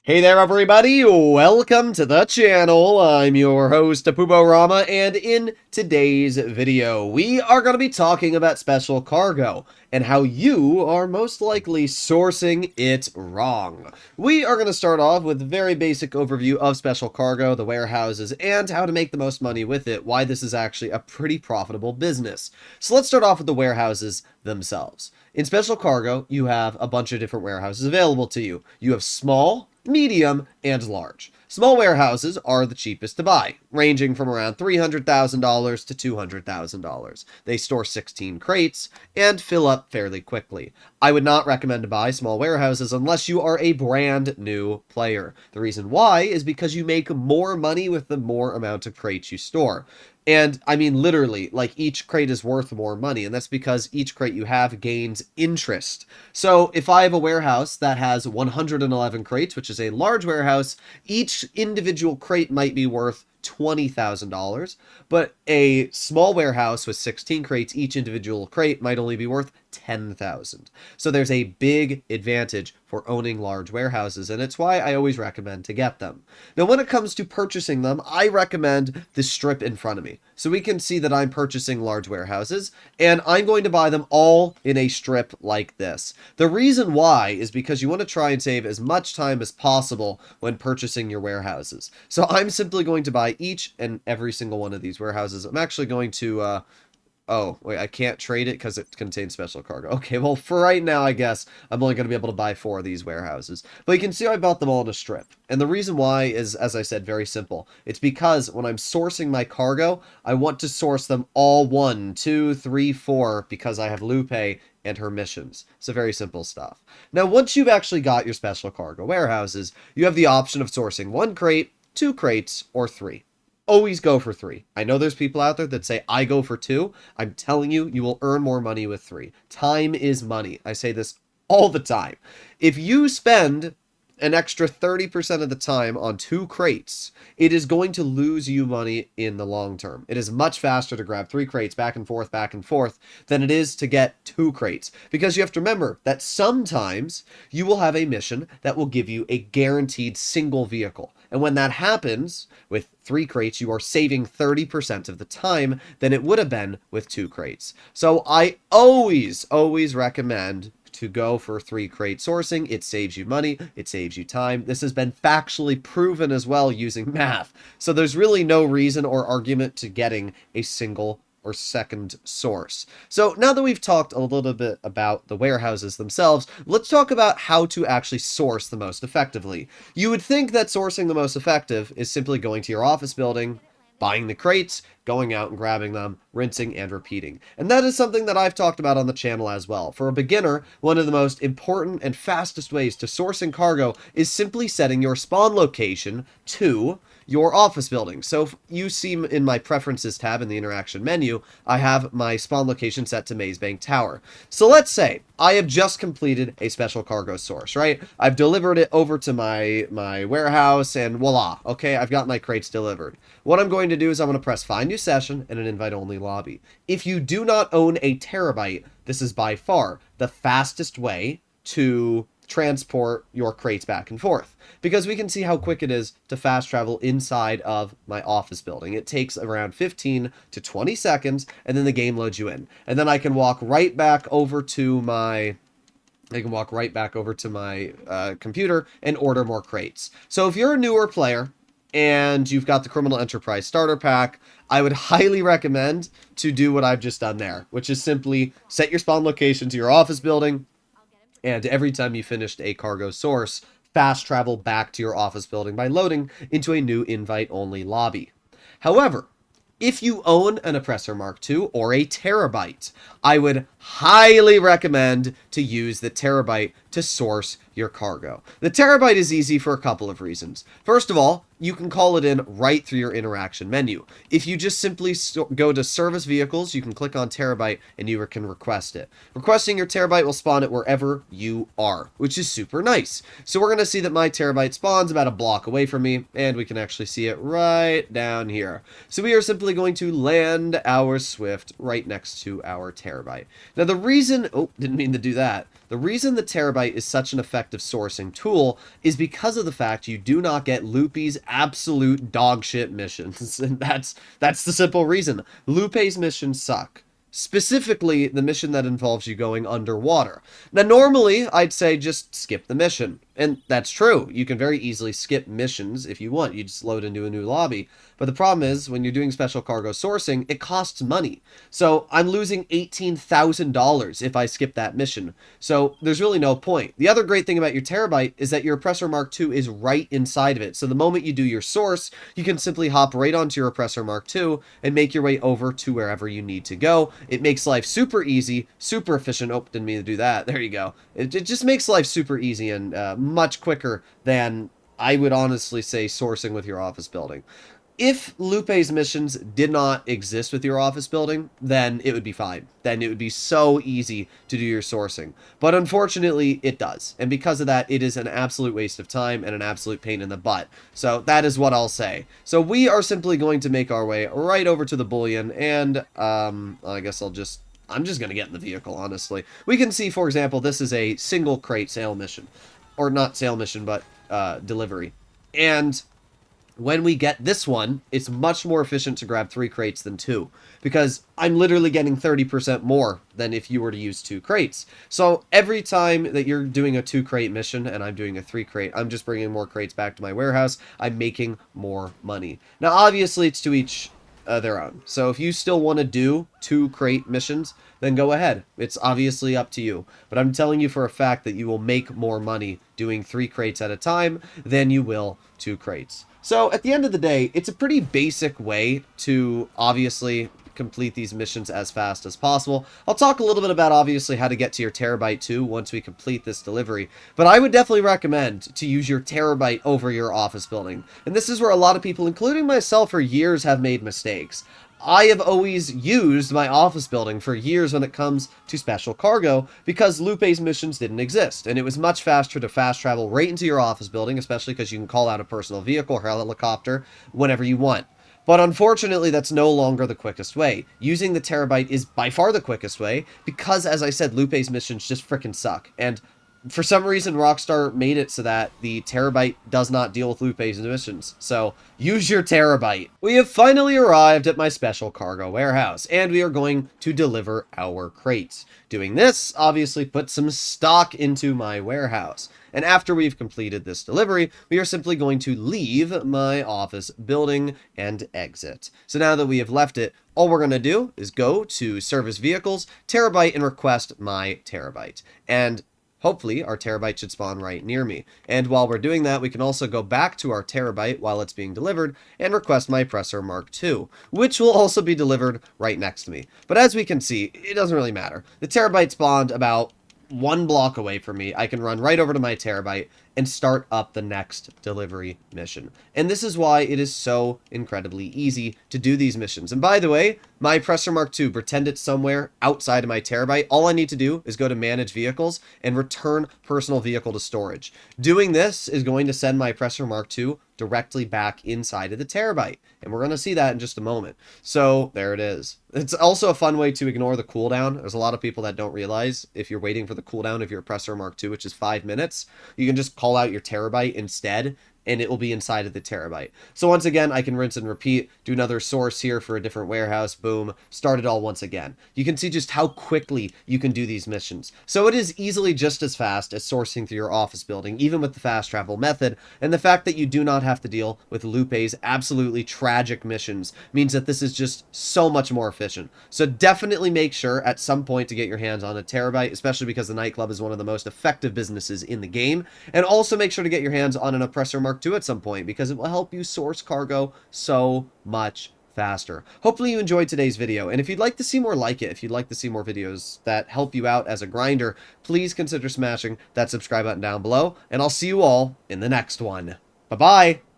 Hey there everybody, welcome to the channel. I'm your host, Rama, and in today's video, we are going to be talking about special cargo and how you are most likely sourcing it wrong. We are going to start off with a very basic overview of special cargo, the warehouses, and how to make the most money with it, why this is actually a pretty profitable business. So let's start off with the warehouses themselves. In special cargo, you have a bunch of different warehouses available to you. You have small, medium, and large. Small warehouses are the cheapest to buy, ranging from around $300,000 to $200,000. They store 16 crates and fill up fairly quickly. I would not recommend to buy small warehouses unless you are a brand new player. The reason why is because you make more money with the more amount of crates you store. And I mean, literally, like each crate is worth more money, and that's because each crate you have gains interest. So if I have a warehouse that has 111 crates, which is a large warehouse, each individual crate might be worth $20,000, but a small warehouse with 16 crates, each individual crate might only be worth $10,000. So there's a big advantage for owning large warehouses, and it's why I always recommend to get them. Now, when it comes to purchasing them, I recommend the strip in front of me. So we can see that I'm purchasing large warehouses, and I'm going to buy them all in a strip like this. The reason why is because you want to try and save as much time as possible when purchasing your warehouses. So I'm simply going to buy each and every single one of these warehouses. I'm actually going to, oh, wait, I can't trade it because it contains special cargo. Okay, well, for right now, I guess I'm only going to be able to buy 4 of these warehouses. But you can see I bought them all in a strip. And the reason why is, as I said, very simple. It's because when I'm sourcing my cargo, I want to source them all 1, 2, 3, 4, because I have Lupe and her missions. So very simple stuff. Now, once you've actually got your special cargo warehouses, you have the option of sourcing 1 crate, 2 crates, or 3. Always go for 3. I know there's people out there that say, I go for 2. I'm telling you, you will earn more money with 3. Time is money. I say this all the time. If you spend an extra 30% of the time on 2 crates, it is going to lose you money in the long term. It is much faster to grab 3 crates back and forth than it is to get 2 crates. Because you have to remember that sometimes you will have a mission that will give you a guaranteed single vehicle. And when that happens, with 3 crates, you are saving 30% of the time than it would have been with 2 crates. So I always recommend to go for 3 crate sourcing. It saves you money, it saves you time. This has been factually proven as well using math. So there's really no reason or argument to getting a single or second source. So now that we've talked a little bit about the warehouses themselves, let's talk about how to actually source the most effectively. You would think that sourcing the most effective is simply going to your office building, buying the crates, going out and grabbing them, rinsing and repeating. And that is something that I've talked about on the channel as well. For a beginner, one of the most important and fastest ways to sourcing cargo is simply setting your spawn location to your office building. So if you see in my preferences tab in the interaction menu, I have my spawn location set to Maze Bank Tower. So let's say I have just completed a special cargo source, right? I've delivered it over to my warehouse and voila, okay, I've got my crates delivered. What I'm going to do is I'm going to press find new session and an invite only lobby. If you do not own a terabyte, this is by far the fastest way to transport your crates back and forth, because we can see how quick it is to fast travel inside of my office building. It takes around 15 to 20 seconds, and then the game loads you in, and then I can walk right back over to my computer and order more crates. So if you're a newer player and you've got the Criminal Enterprise Starter Pack, I would highly recommend to do what I've just done there, which is simply set your spawn location to your office building, and every time you finished a cargo source, fast travel back to your office building by loading into a new invite-only lobby. However, if you own an Oppressor Mark II or a Terabyte, I would highly recommend to use the Terabyte to source your cargo. The Terabyte is easy for a couple of reasons. First of all, you can call it in right through your interaction menu. If you just simply go to service vehicles, you can click on Terabyte and you can request it. Requesting your Terabyte will spawn it wherever you are, which is super nice. So we're going to see that my Terabyte spawns about a block away from me, and we can actually see it right down here. So we are simply going to land our Swift right next to our Terabyte. Now the reason, oh, didn't mean to do that. The reason the Terabyte is such an effective sourcing tool is because of the fact you do not get Lupe's absolute dogshit missions. And that's the simple reason. Lupe's missions suck. Specifically, the mission that involves you going underwater. Now, normally, I'd say just skip the mission. And that's true. You can very easily skip missions if you want. You just load into a new lobby. But the problem is, when you're doing special cargo sourcing, it costs money. So I'm losing $18,000 if I skip that mission. So there's really no point. The other great thing about your Terabyte is that your Oppressor Mark II is right inside of it. So the moment you do your source, you can simply hop right onto your Oppressor Mark II and make your way over to wherever you need to go. It makes life super easy, super efficient. Oh, didn't mean to do that. There you go. It just makes life super easy and much quicker than I would honestly say sourcing with your office building. If Lupe's missions did not exist with your office building, then it would be fine. Then it would be so easy to do your sourcing. But unfortunately, it does. And because of that, it is an absolute waste of time and an absolute pain in the butt. So that is what I'll say. So we are simply going to make our way right over to the Bullion, and I guess I'm just going to get in the vehicle, honestly. We can see, for example, this is a single crate sale mission. Or not sale mission, but delivery. And when we get this one, it's much more efficient to grab 3 crates than 2, because I'm literally getting 30% more than if you were to use 2 crates. So every time that you're doing a 2 crate mission and I'm doing a 3 crate, I'm just bringing more crates back to my warehouse. I'm making more money. Now, obviously, it's to each their own. So if you still want to do 2 crate missions, then go ahead. It's obviously up to you. But I'm telling you for a fact that you will make more money doing 3 crates at a time than you will 2 crates. So at the end of the day, it's a pretty basic way to obviously complete these missions as fast as possible. I'll talk a little bit about obviously how to get to your Terabyte too once we complete this delivery, but I would definitely recommend to use your Terabyte over your office building. And this is where a lot of people, including myself for years, have made mistakes. I have always used my office building for years when it comes to special cargo because Lupe's missions didn't exist, and it was much faster to fast travel right into your office building, especially because you can call out a personal vehicle or helicopter whenever you want. But unfortunately, that's no longer the quickest way. Using the Terabyte is by far the quickest way because, as I said, Lupe's missions just frickin' suck. And for some reason, Rockstar made it so that the Terabyte does not deal with Lupe's missions. So use your Terabyte. We have finally arrived at my special cargo warehouse, and we are going to deliver our crates. Doing this obviously puts some stock into my warehouse. And after we've completed this delivery, we are simply going to leave my office building and exit. So now that we have left it, all we're going to do is go to Service Vehicles, Terabyte, and request my Terabyte. And hopefully, our Terabyte should spawn right near me. And while we're doing that, we can also go back to our Terabyte while it's being delivered and request my Oppressor Mark II, which will also be delivered right next to me. But as we can see, it doesn't really matter. The Terabyte spawned about 1 block away from me. I can run right over to my Terabyte and start up the next delivery mission. And this is why it is so incredibly easy to do these missions. And by the way, my Oppressor Mark II, pretend it's somewhere outside of my Terabyte. All I need to do is go to Manage Vehicles and return personal vehicle to storage. Doing this is going to send my Oppressor Mark II directly back inside of the Terabyte. And we're going to see that in just a moment. So there it is. It's also a fun way to ignore the cooldown. There's a lot of people that don't realize if you're waiting for the cooldown of your Oppressor Mark II, which is 5 minutes, you can just call out your Terabyte instead, and it will be inside of the Terabyte. So once again, I can rinse and repeat, do another source here for a different warehouse, boom, start it all once again. You can see just how quickly you can do these missions. So it is easily just as fast as sourcing through your office building, even with the fast travel method, and the fact that you do not have to deal with Lupe's absolutely tragic missions means that this is just so much more efficient. So definitely make sure at some point to get your hands on a Terabyte, especially because the nightclub is one of the most effective businesses in the game, and also make sure to get your hands on an Oppressor Mark II at some point because it will help you source cargo so much faster. Hopefully you enjoyed today's video, and if you'd like to see more like it, if you'd like to see more videos that help you out as a grinder, please consider smashing that subscribe button down below, and I'll see you all in the next one. Bye-bye!